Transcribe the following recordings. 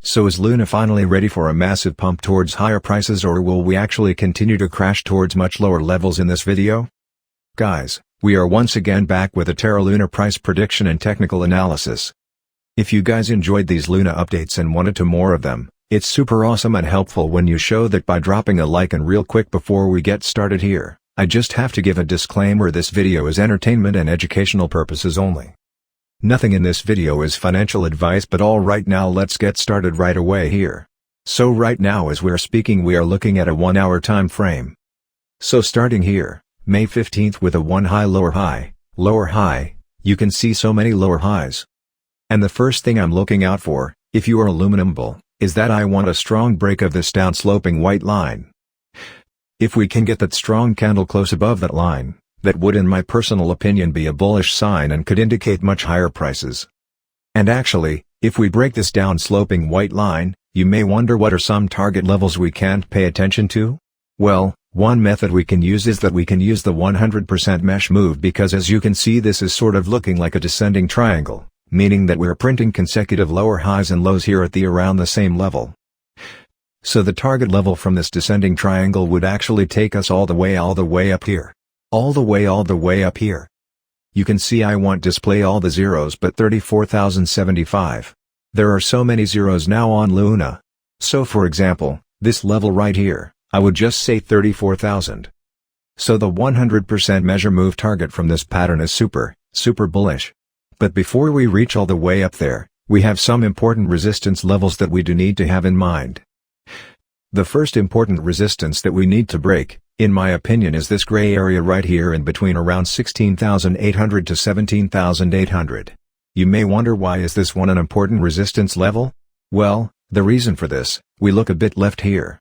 So is Luna finally ready for a massive pump towards higher prices, or will we actually continue to crash towards much lower levels in this video? Guys, we are once again back with a Terra Luna price prediction and technical analysis. If you guys enjoyed these Luna updates and wanted to more of them, it's super awesome and helpful when you show that by dropping a like. And real quick before we get started here, I just have to give a disclaimer: this video is entertainment and educational purposes only. Nothing in this video is financial advice, but alright, now let's get started right away here. So right now as we're speaking we are looking at a 1 hour time frame. So starting here, May 15th with a one high lower high, you can see so many lower highs. And the first thing I'm looking out for, if you are aluminum bull, is that I want a strong break of this down sloping white line. If we can get that strong candle close above that line, that would in my personal opinion be a bullish sign and could indicate much higher prices. And actually, if we break this down sloping white line, you may wonder what are some target levels we can't pay attention to? Well, one method we can use is that we can use the 100% mesh move, because as you can see this is sort of looking like a descending triangle, meaning that we're printing consecutive lower highs and lows here at the around the same level. So the target level from this descending triangle would actually take us all the way up here. All the way up here. You can see I won't display all the zeros, but 34,075. There are so many zeros now on Luna. So for example, this level right here, I would just say 34,000. So the 100% measure move target from this pattern is super bullish. But before we reach all the way up there, we have some important resistance levels that we do need to have in mind. The first important resistance that we need to break, in my opinion, is this gray area right here in between around 16,800 to 17,800. You may wonder, why is this one an important resistance level? Well, the reason for this, we look a bit left here.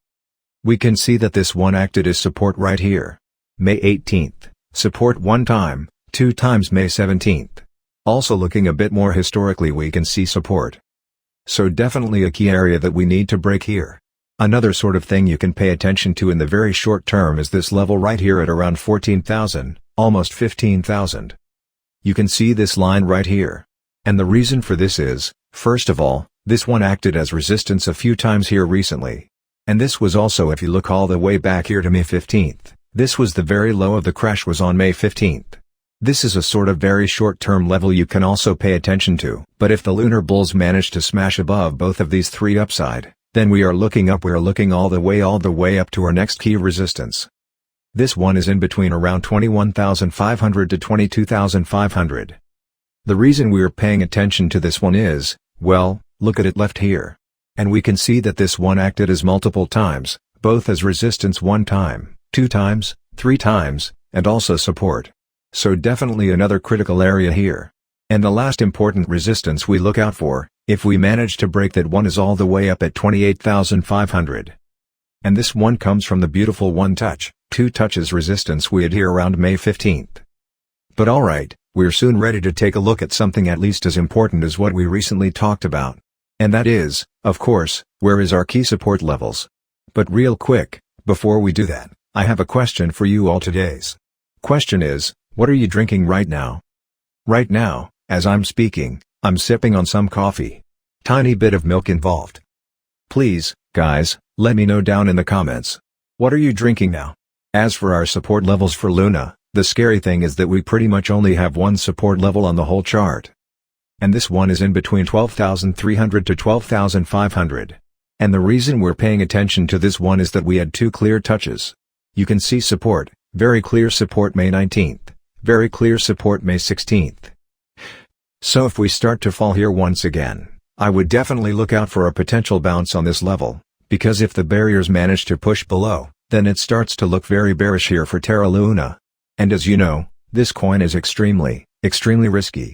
We can see that this one acted as support right here. May 18th, support one time, two times May 17th. Also looking a bit more historically we can see support. So definitely a key area that we need to break here. Another sort of thing you can pay attention to in the very short term is this level right here at around 14,000, almost 15,000. You can see this line right here. And the reason for this is, first of all, this one acted as resistance a few times here recently. And this was also, if you look all the way back here to May 15th, this was the very low of the crash was on May 15th. This is a sort of very short-term level you can also pay attention to. But if the lunar bulls manage to smash above both of these three upside, then we are looking up. We're looking all the way up to our next key resistance. This one is in between around 21,500 to 22,500. The reason we are paying attention to this one is, well, look at it left here. And we can see that this one acted as multiple times, both as resistance one time, two times, three times, and also support. So definitely another critical area here. And the last important resistance we look out for, if we manage to break that one, is all the way up at 28,500. And this one comes from the beautiful one touch, two touches resistance we had here around May 15th. But alright, we're soon ready to take a look at something at least as important as what we recently talked about. And that is, of course, where is our key support levels? But real quick, before we do that, I have a question for you all. Today's question is, what are you drinking right now? Right now, as I'm speaking, I'm sipping on some coffee. Tiny bit of milk involved. Please, guys, let me know down in the comments. What are you drinking now? As for our support levels for Luna, the scary thing is that we pretty much only have one support level on the whole chart. And this one is in between 12,300 to 12,500. And the reason we're paying attention to this one is that we had two clear touches. You can see support, very clear support May 19th, very clear support May 16th. So if we start to fall here once again, I would definitely look out for a potential bounce on this level, because if the barriers manage to push below, then it starts to look very bearish here for Terra Luna. And as you know, this coin is extremely risky.